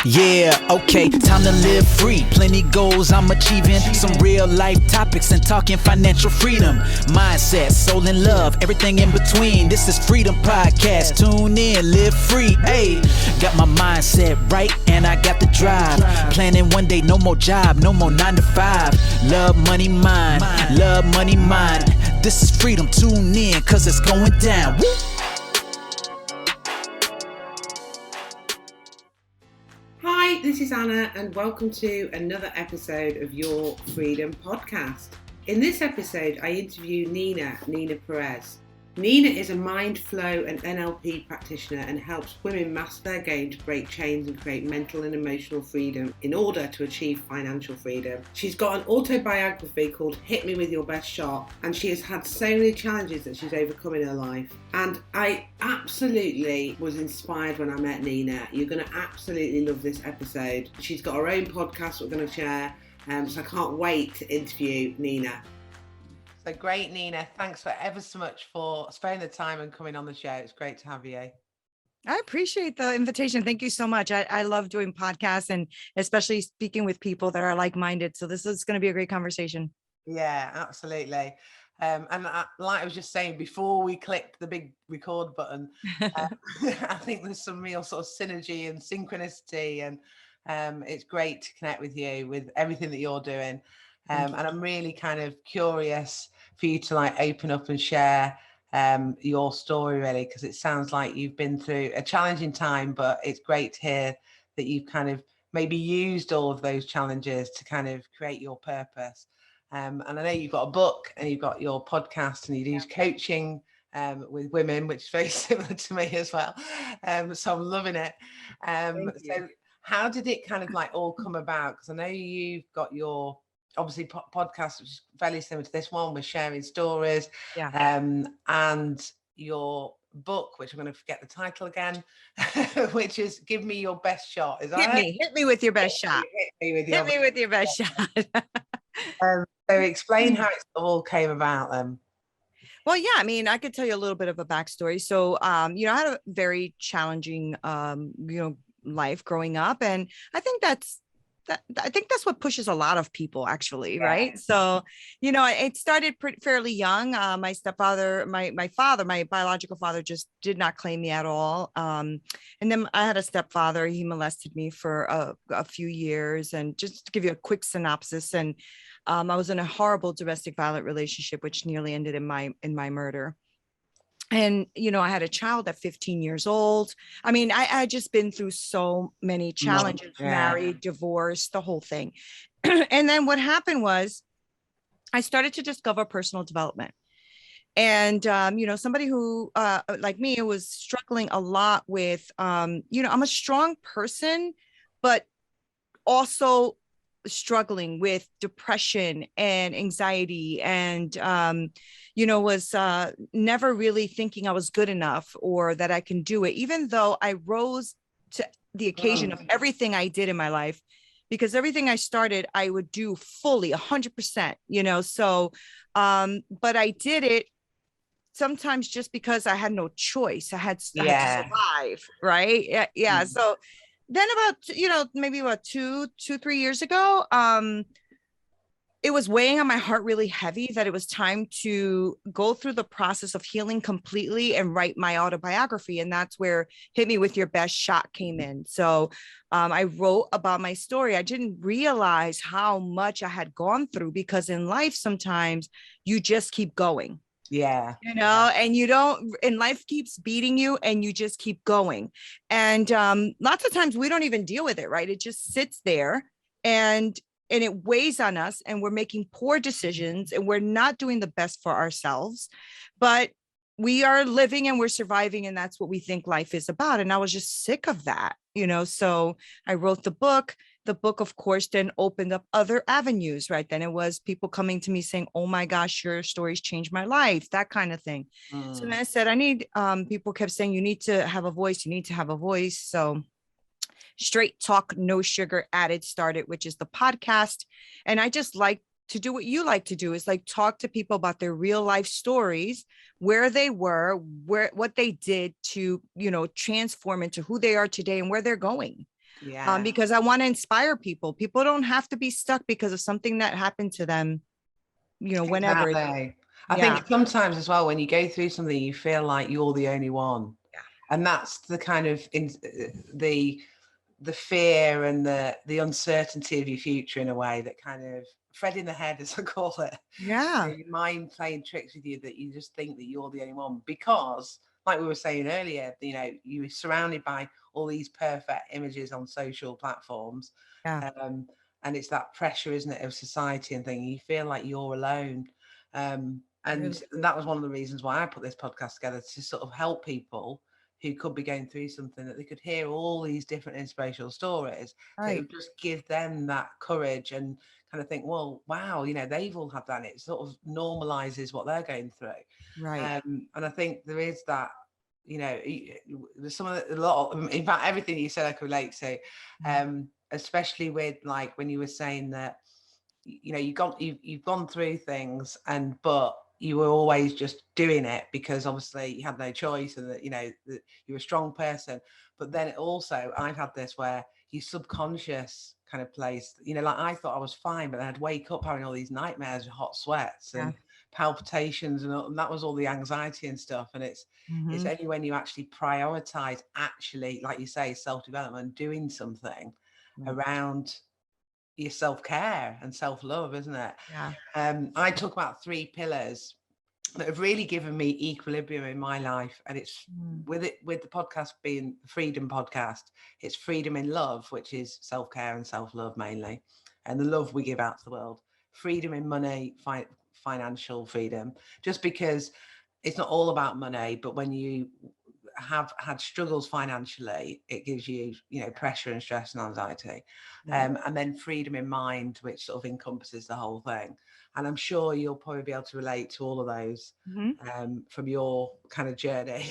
Yeah, okay, time to live free. Plenty goals I'm achieving. Some real life topics and talking financial freedom. Mindset, soul and love, everything in between. This is Freedom Podcast. Tune in, live free. Hey, got my mindset right and I got the drive. Planning one day, no more job, no more 9 to 5. Love, money, mind. Love, money, mind. This is freedom. Tune in, cause it's going down. Woo! Hi, this is Anna, and welcome to another episode of Your Freedom Podcast. In this episode, I interview Neena Perez. Neena is a Mind-flow and NLP practitioner and helps women master their game to break chains and create mental and emotional freedom in order to achieve financial freedom. She's got an autobiography called Hit Me With Your Best Shot, and she has had so many challenges that she's overcome in her life. And I absolutely was inspired when I met Neena. You're going to absolutely love this episode. She's got her own podcast we're going to share, so I can't wait to interview Neena. So great, Neena. Thanks for ever so much for sparing the time and coming on the show. It's great to have you. I appreciate the invitation. Thank you so much. I love doing podcasts and especially speaking with people that are like-minded. So this is going to be a great conversation. Yeah, absolutely. And like I was just saying, before we click the big record button, I think there's some real sort of synergy and synchronicity, and it's great to connect with you with everything that you're doing. And I'm really kind of curious for you to like open up and share your story, really, because it sounds like you've been through a challenging time, but it's great to hear that you've kind of maybe used all of those challenges to kind of create your purpose. And I know you've got a book and you've got your podcast and you do coaching with women, which is very similar to me as well. So I'm loving it. So how did it kind of like all come about? Because I know you've got your obviously podcast, which is fairly similar to this one. We're sharing stories, and your book, which I'm going to forget the title again, which is "Give Me Your Best Shot." Is that Hit me with your best shot. Hit me with your best shot. So explain how it all came about then. Well, yeah, I mean, I could tell you a little bit of a backstory. So, I had a very challenging, life growing up, and I think that's what pushes a lot of people, actually, right? So, it started fairly young. My stepfather, my biological father, just did not claim me at all. And then I had a stepfather. He molested me for a few years. And just to give you a quick synopsis, and I was in a horrible domestic violent relationship, which nearly ended in my murder. And, I had a child at 15 years old. I mean, I had just been through so many challenges, married, divorced, the whole thing. And then what happened was I started to discover personal development. And, somebody who, like me, was struggling a lot with, I'm a strong person, but also struggling with depression and anxiety and, was never really thinking I was good enough or that I can do it, even though I rose to the occasion of everything I did in my life, because everything I started, I would do fully 100%, so, but I did it sometimes just because I had no choice. I had to survive. Right. Yeah. So then maybe about 3 years ago, it was weighing on my heart really heavy that it was time to go through the process of healing completely and write my autobiography. And that's where Hit Me With Your Best Shot came in. So I wrote about my story. I didn't realize how much I had gone through, because in life, sometimes you just keep going. Yeah. And and life keeps beating you and you just keep going. And lots of times we don't even deal with it, right? It just sits there and it weighs on us, and we're making poor decisions and we're not doing the best for ourselves, but we are living and we're surviving. And that's what we think life is about. And I was just sick of that, so I wrote the book. The book, of course, then opened up other avenues, right? Then it was people coming to me saying, oh my gosh, your stories changed my life, that kind of thing. So then I said, people kept saying, you need to have a voice. You need to have a voice. So Straight Talk, No Sugar Added started, which is the podcast. And I just like to do what you like to do, is like talk to people about their real life stories, where they were, what they did to, transform into who they are today and where they're going. Yeah. Because I want to inspire people. People don't have to be stuck because of something that happened to them, whenever. Exactly. I Yeah. think sometimes as well, when you go through something, you feel like you're the only one. Yeah. And that's the kind of the fear and the uncertainty of your future, in a way, that kind of Fred in the head, as I call it. Yeah. Your mind playing tricks with you, that you just think that you're the only one, because, like we were saying earlier, you were surrounded by all these perfect images on social platforms. Yeah. And it's that pressure, isn't it, of society and things. You feel like you're alone. And that was one of the reasons why I put this podcast together, to sort of help people who could be going through something, that they could hear all these different inspirational stories. Right. So it would just give them that courage and kind of think, well, wow, they've all had that. And it sort of normalizes what they're going through. Right. And I think there is that, there's a lot of, in fact, everything you said I could relate to, especially with, like, when you were saying that, you've gone through things, but you were always just doing it because obviously you had no choice, and that that you're a strong person. But then also, I've had this where your subconscious kind of plays, like, I thought I was fine, but then I'd wake up having all these nightmares, hot sweats and palpitations, and that was all the anxiety and stuff. And it's only when you actually prioritize, actually, like you say, self-development, doing something around your self-care and self-love, isn't it? Yeah. I talk about 3 pillars that have really given me equilibrium in my life, and it's with the podcast being the Freedom Podcast, it's freedom in love, which is self-care and self-love mainly, and the love we give out to the world. Freedom in money, financial freedom, just because it's not all about money, but when you have had struggles financially, it gives you pressure and stress and anxiety. And then freedom in mind, which sort of encompasses the whole thing. And I'm sure you'll probably be able to relate to all of those from your kind of journey.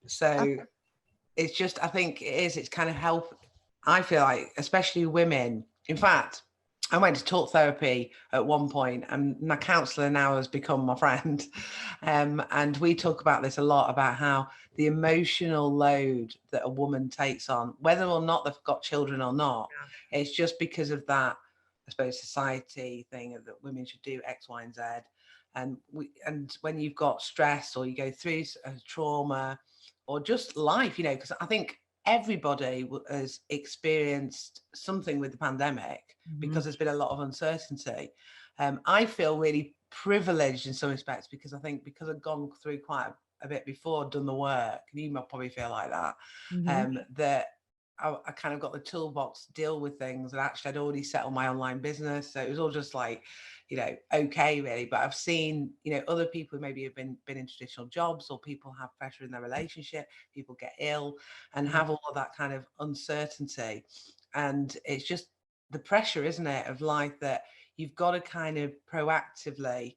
So it's just, I think it's kind of help. I feel like, especially women, in fact, I went to talk therapy at one point, and my counsellor now has become my friend. And we talk about this a lot, about how the emotional load that a woman takes on, whether or not they've got children or not, it's just because of that, I suppose, society thing that women should do X, Y, and Z. And when you've got stress, or you go through a trauma, or just life, because I think everybody has experienced something with the pandemic, because there's been a lot of uncertainty. I feel really privileged in some respects, because I think, because I've gone through quite a bit before, done the work, and you might probably feel like that, that I kind of got the toolbox to deal with things. And actually, I'd already settled my online business, so it was all just like, okay, really. But I've seen, other people who maybe have been in traditional jobs, or people have pressure in their relationship, people get ill and have all of that kind of uncertainty. And it's just the pressure, isn't it, of life, that you've got to kind of proactively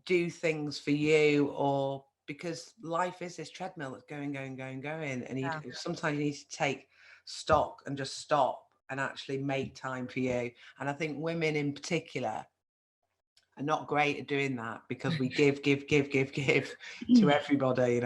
do things for you, or because life is this treadmill that's going, and sometimes you need to take stock and just stop and actually make time for you. And I think women in particular are not great at doing that, because we give to everybody,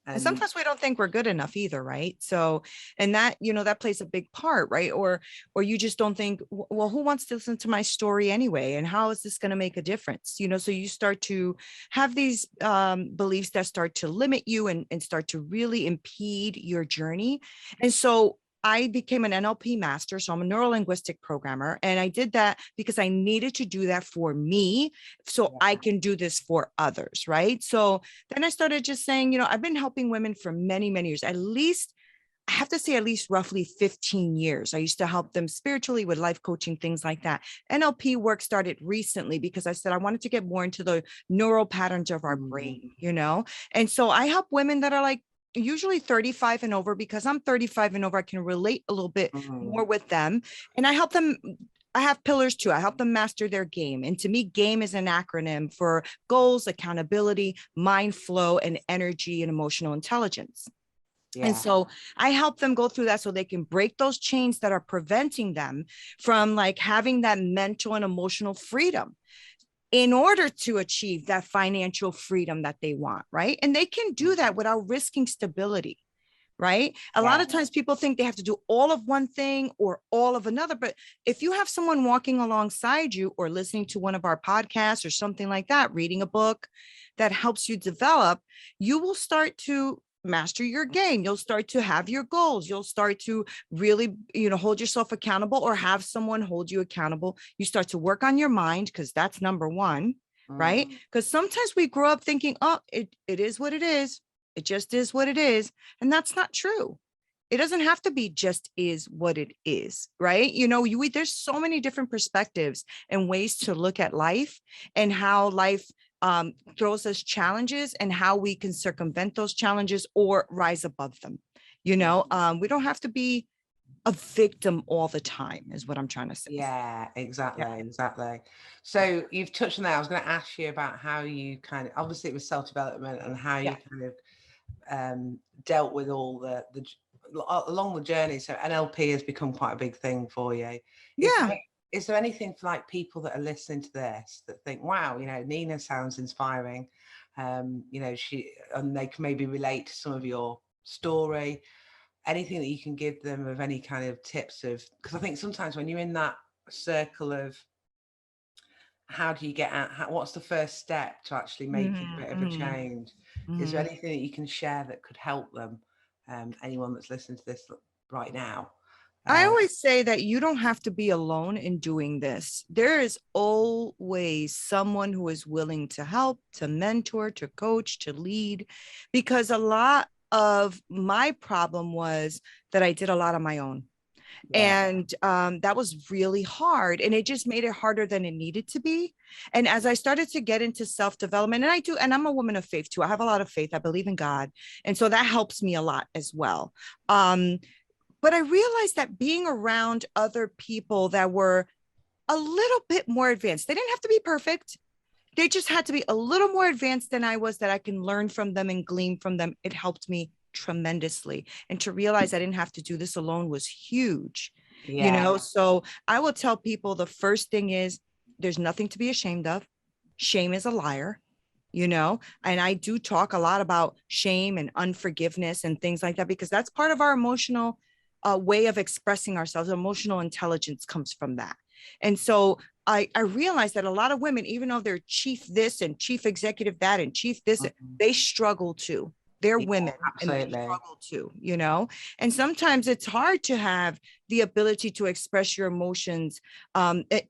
And sometimes we don't think we're good enough either, right? So, and that, that plays a big part, right? Or you just don't think, well, who wants to listen to my story anyway? And how is this going to make a difference? So you start to have these beliefs that start to limit you and start to really impede your journey. And so I became an NLP master. So I'm a neuro-linguistic programmer. And I did that because I needed to do that for me, so I can do this for others, right? So then I started just saying, I've been helping women for many, many years, at least roughly 15 years. I used to help them spiritually with life coaching, things like that. NLP work started recently because I said I wanted to get more into the neural patterns of our brain, And so I help women that are like, usually 35 and over, because I'm 35 and over. I can relate a little bit more with them. And I help them. I have pillars too. I help them master their game. And to me, GAME is an acronym for goals, accountability, mind flow, and energy and emotional intelligence. And so I help them go through that so they can break those chains that are preventing them from like having that mental and emotional freedom, in order to achieve that financial freedom that they want, right? And they can do that without risking stability, right? A lot of Yeah. times people think they have to do all of one thing or all of another. But if you have someone walking alongside you or listening to one of our podcasts or something like that, reading a book that helps you develop, you will start to master your game. You'll start to have your goals. You'll start to really, hold yourself accountable or have someone hold you accountable. You start to work on your mind, because that's number one, right? Because sometimes we grow up thinking, oh, it is what it is. It just is what it is. And that's not true. It doesn't have to be just is what it is, right? There's so many different perspectives and ways to look at life, and how life throws us challenges and how we can circumvent those challenges or rise above them. We don't have to be a victim all the time, is what I'm trying to say. Yeah, exactly. So you've touched on that. I was going to ask you about how you kind of, obviously it was self-development, and how you kind of dealt with all the along the journey. So NLP has become quite a big thing for you. Is there anything for like people that are listening to this that think, wow, Neena sounds inspiring, and they can maybe relate to some of your story? Anything that you can give them of any kind of tips of, because I think sometimes when you're in that circle of how do you get out, what's the first step to actually making a bit of a change? Is there anything that you can share that could help them, anyone that's listening to this right now? I always say that you don't have to be alone in doing this. There is always someone who is willing to help, to mentor, to coach, to lead, because a lot of my problem was that I did a lot on my own. And that was really hard, and it just made it harder than it needed to be. And as I started to get into self-development, and I'm a woman of faith too. I have a lot of faith. I believe in God. And so that helps me a lot as well. But I realized that being around other people that were a little bit more advanced, they didn't have to be perfect. They just had to be a little more advanced than I was, that I can learn from them and glean from them. It helped me tremendously. And to realize I didn't have to do this alone was huge. So I will tell people, the first thing is, there's nothing to be ashamed of. Shame is a liar, and I do talk a lot about shame and unforgiveness and things like that, because that's part of our emotional way of expressing ourselves. Emotional intelligence comes from that. And so I realized that a lot of women, even though they're chief this and chief executive that and chief this, they struggle too. They're women, absolutely. And they struggle too, and sometimes it's hard to have the ability to express your emotions,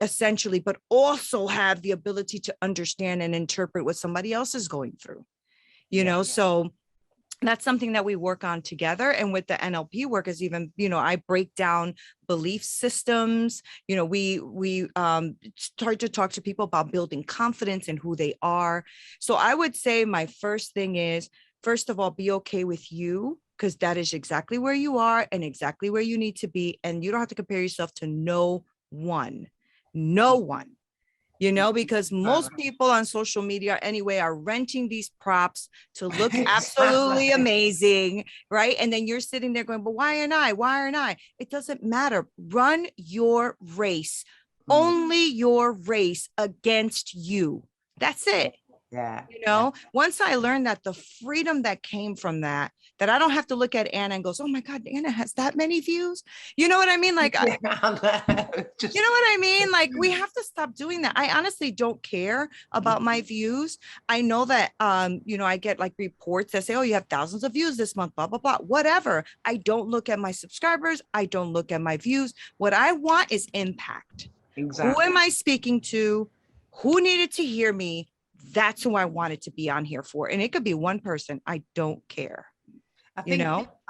essentially, but also have the ability to understand and interpret what somebody else is going through, so that's something that we work on together. And with the NLP work is even, I break down belief systems. We start to talk to people about building confidence in who they are. So I would say my first thing is, first of all, be okay with you, because that is exactly where you are and exactly where you need to be. And you don't have to compare yourself to no one, because most people on social media anyway are renting these props to look absolutely amazing, right? And then you're sitting there going, but why aren't I? Why aren't I? It doesn't matter. Run your race, only your race against you. That's it. Once I learned that, the freedom that came from that I don't have to look at Anna and go, oh my God, Anna has that many views. You know what I mean? Like, you know what I mean? Like, we have to stop doing that. I honestly don't care about my views. I know that, I get like reports that say, oh, you have thousands of views this month, blah, blah, blah, whatever. I don't look at my subscribers. I don't look at my views. What I want is impact. Exactly. Who am I speaking to? Who needed to hear me? That's who I wanted to be on here for. And it could be one person. I don't care. I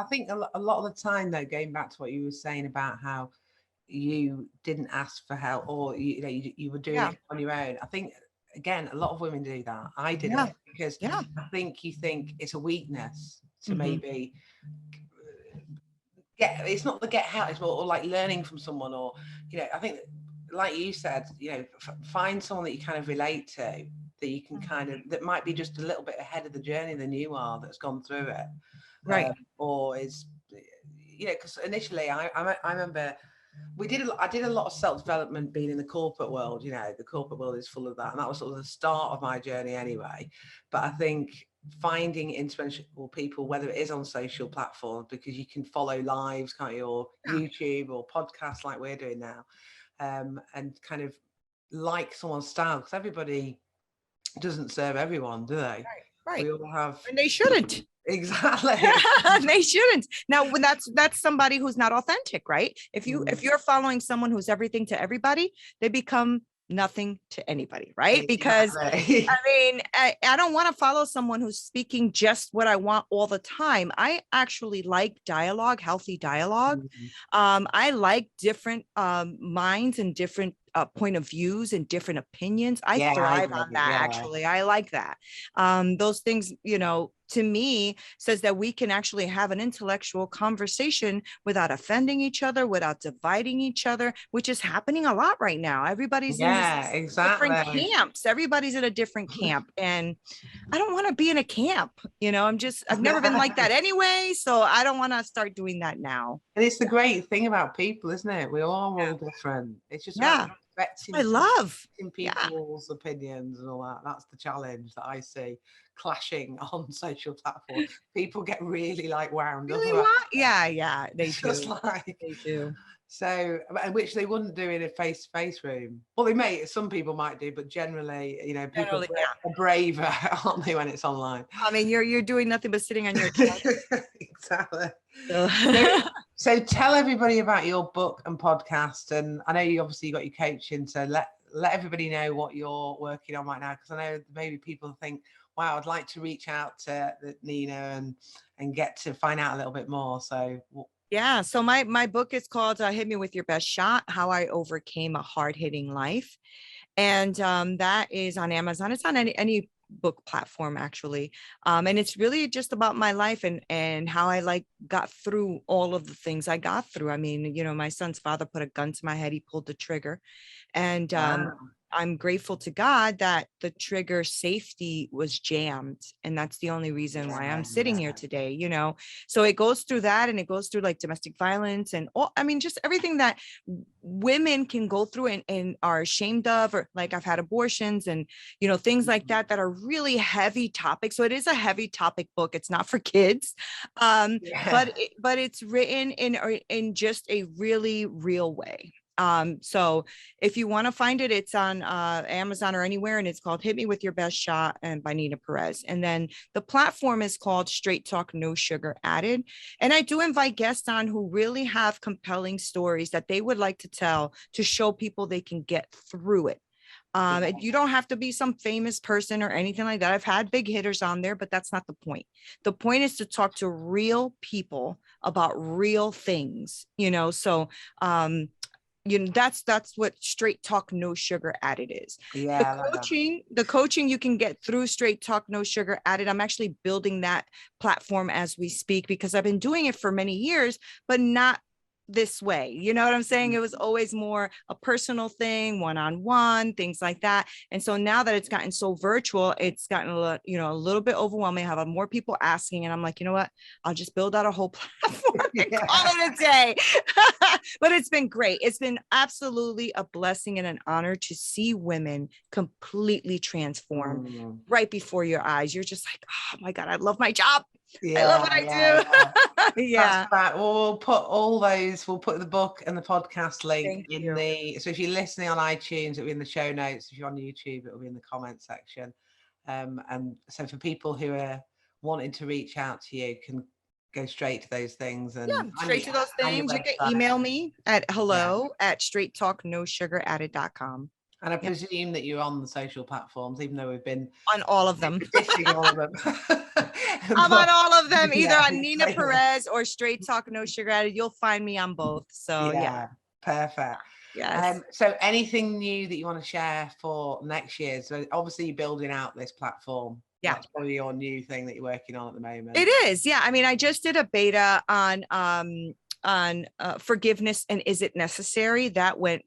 think a lot of the time, though, going back to what you were saying about how you didn't ask for help, or you were doing it on your own. I think, again, a lot of women do that. I did it because I think you think it's a weakness to maybe it's not the get help, it's more or like learning from someone, or I think, like you said, find someone that you kind of relate to, that you can kind of, that might be just a little bit ahead of the journey than you are, that's gone through it, right? Or is, because initially I remember I did a lot of self-development being in the corporate world. The corporate world is full of that, and that was sort of the start of my journey anyway. But I think finding influential people, whether it is on social platforms, because you can follow lives, can't you, or YouTube or podcasts like we're doing now, and kind of like someone's style, because everybody doesn't serve everyone, do they? Right. We all have, And they shouldn't. exactly. They shouldn't. Now, when that's somebody who's not authentic, right? If you're following someone who's everything to everybody, they become nothing to anybody, right? Because Exactly. I mean, I don't want to follow someone who's speaking just what I want all the time. I actually like dialogue, healthy dialogue. I like different minds and different point of views and different opinions. I thrive on that. Actually, I like that. Those things, to me, says that we can actually have an intellectual conversation without offending each other, without dividing each other, which is happening a lot right now. Everybody's in different camps. Everybody's in a different camp. And I don't want to be in a camp. I've never been like that anyway. So I don't want to start doing that now. And it's the great thing about people, isn't it? We are all different. It's just about respecting people's opinions and all that. That's the challenge that I see clashing on social platforms. People get really wound up. Yeah, they do. Just they do. So, which they wouldn't do in a face-to-face room. Well, they may. Some people might do, but generally, people are braver, aren't they, when it's online? I mean, you're doing nothing but sitting on your couch. Exactly. So tell everybody about your book and podcast. And I know you obviously got your coaching, so let everybody know what you're working on right now, because I know maybe people think, wow, I'd like to reach out to Neena and get to find out a little bit more. So yeah, so my book is called Hit Me With Your Best Shot, How I Overcame a Hard-Hitting Life. And that is on Amazon. It's on any book platform, actually. And it's really just about my life and how I got through all of the things I got through. I mean, my son's father put a gun to my head. He pulled the trigger. And I'm grateful to God that the trigger safety was jammed. And that's the only reason why I'm sitting here today, So it goes through that, and it goes through domestic violence and just everything that women can go through and are ashamed of, or I've had abortions and, things like that are really heavy topics. So it is a heavy topic book. It's not for kids, but it's written in just a really real way. So if you want to find it, it's on Amazon or anywhere, and it's called Hit Me With Your Best Shot and by Neena Perez. And then the platform is called Straight Talk, No Sugar Added. And I do invite guests on who really have compelling stories that they would like to tell to show people they can get through it. You don't have to be some famous person or anything like that. I've had big hitters on there, but that's not the point. The point is to talk to real people about real things, so that's what Straight Talk, No Sugar Added is. The coaching you can get through Straight Talk, No Sugar Added. I'm actually building that platform as we speak, because I've been doing it for many years, but not this way. You know what I'm saying? It was always more a personal thing, one-on-one, things like that. And so now that it's gotten so virtual, it's gotten a little bit overwhelming. I have more people asking, and I'm like, you know what? I'll just build out a whole platform and call it a day. But it's been great. It's been absolutely a blessing and an honor to see women completely transform right before your eyes. You're just like, oh my God, I love my job. I love what I do. Yeah. Well, we'll put the book and the podcast link so if you're listening on iTunes, it'll be in the show notes. If you're on YouTube, it'll be in the comment section. And so for people who are wanting to reach out to you, can go straight to those things. And straight to those things. You can email me at hello@straighttalknosugaradded.com. And I presume that you're on the social platforms, even though we've been on all of them. All of them. I'm on all of them, either on Neena Perez or Straight Talk, No Sugar Added. You'll find me on both. So perfect. Yes. So anything new that you want to share for next year? So obviously you're building out this platform. Yeah. That's probably your new thing that you're working on at the moment. It is. Yeah. I mean, I just did a beta on forgiveness and is it necessary. That went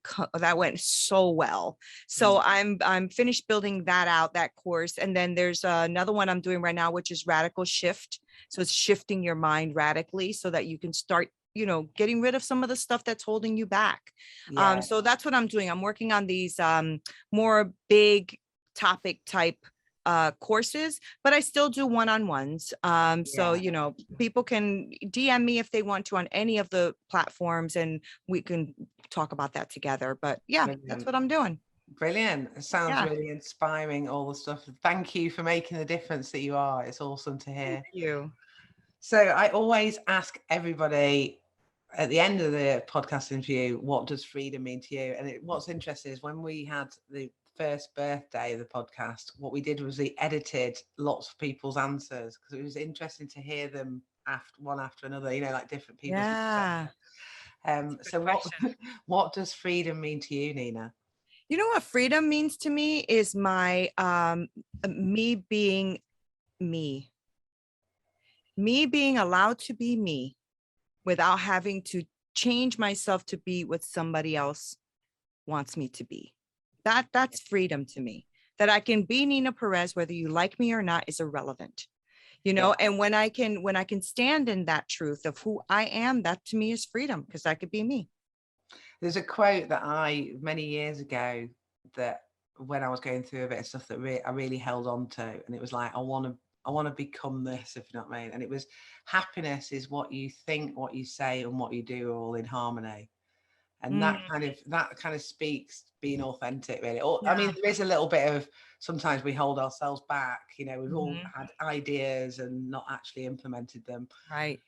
so well. So I'm finished building that course, and then there's another one I'm doing right now, which is radical shift. So it's shifting your mind radically so that you can start getting rid of some of the stuff that's holding you back. So that's what I'm doing. I'm working on these more big topic type courses, but I still do one-on-ones. So, people can DM me if they want to on any of the platforms, and we can talk about that together. But yeah, that's what I'm doing. Brilliant. It sounds really inspiring, all the stuff. Thank you for making the difference that you are. It's awesome to hear. Thank you. So I always ask everybody at the end of the podcast interview, what does freedom mean to you? And what's interesting is when we had the first birthday of the podcast, what we did was we edited lots of people's answers, because it was interesting to hear them one after another, like different people. Yeah. So what does freedom mean to you, Neena? You know what freedom means to me is my me being me. Me being allowed to be me without having to change myself to be what somebody else wants me to be. That's freedom to me. That I can be Neena Perez, whether you like me or not, is irrelevant. And when I can stand in that truth of who I am, that to me is freedom, because I could be me. There's a quote that many years ago, that when I was going through a bit of stuff that I really held on to, and it was like, I want to become this, if you know what I mean. And it was, happiness is what you think, what you say, and what you do are all in harmony. And that kind of speaks being authentic, really. I mean, there is a little bit of, sometimes we hold ourselves back, we've all had ideas and not actually implemented them. Right.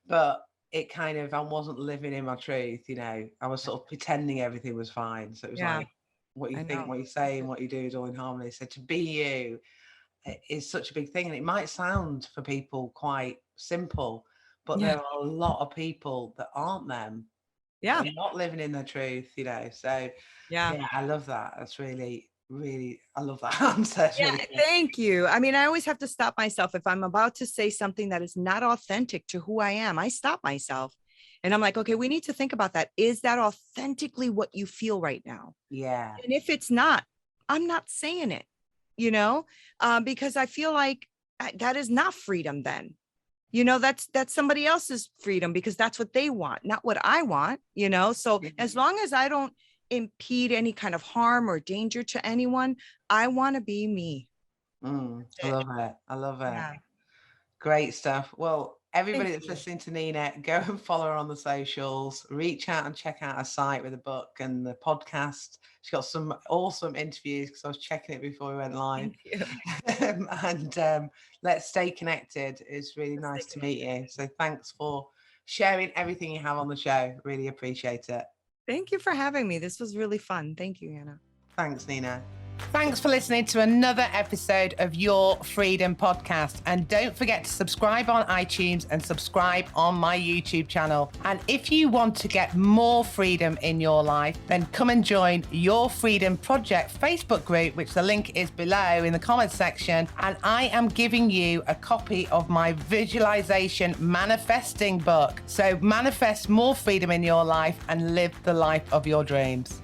But it kind of, I wasn't living in my truth, I was sort of pretending everything was fine. So it was like, what you think, what you say, and what you do is all in harmony. So to be you is such a big thing. And it might sound for people quite simple, but there are a lot of people that aren't them. Yeah. They're not living in their truth, So I love that. That's really, really, I love that answer. Really thank you. I mean, I always have to stop myself. If I'm about to say something that is not authentic to who I am, I stop myself. And I'm like, okay, we need to think about that. Is that authentically what you feel right now? Yeah. And if it's not, I'm not saying it, because I feel like that is not freedom then. That's somebody else's freedom, because that's what they want, not what I want, So as long as I don't impede any kind of harm or danger to anyone, I want to be me. I love it. I love it. Yeah. Great stuff. Well, everybody that's listening to Neena, go and follow her on the socials, reach out and check out her site with the book and the podcast. She's got some awesome interviews, because I was checking it before we went live. Thank you. And let's stay connected. It's really nice to meet you. So thanks for sharing everything you have on the show. Really appreciate it. Thank you for having me. This was really fun. Thank you, Anna. Thanks, Neena. Thanks for listening to another episode of Your Freedom Podcast. And don't forget to subscribe on iTunes and subscribe on my YouTube channel. And if you want to get more freedom in your life, then come and join Your Freedom Project Facebook group, which the link is below in the comments section. And I am giving you a copy of my visualization manifesting book. So manifest more freedom in your life and live the life of your dreams.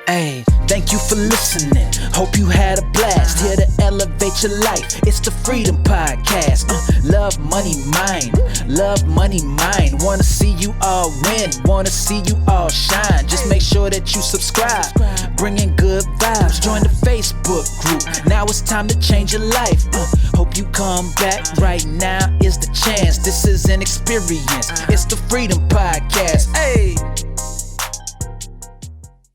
Hey, thank you for listening. Hope you had a blast. Here to elevate your life. It's the Freedom Podcast. Love, money, mind. Love, money, mind. Wanna see you all win. Wanna see you all shine. Just make sure that you subscribe. Bringing good vibes. Join the Facebook group. Now it's time to change your life. Hope you come back. Right now is the chance. This is an experience. It's the Freedom Podcast. Hey.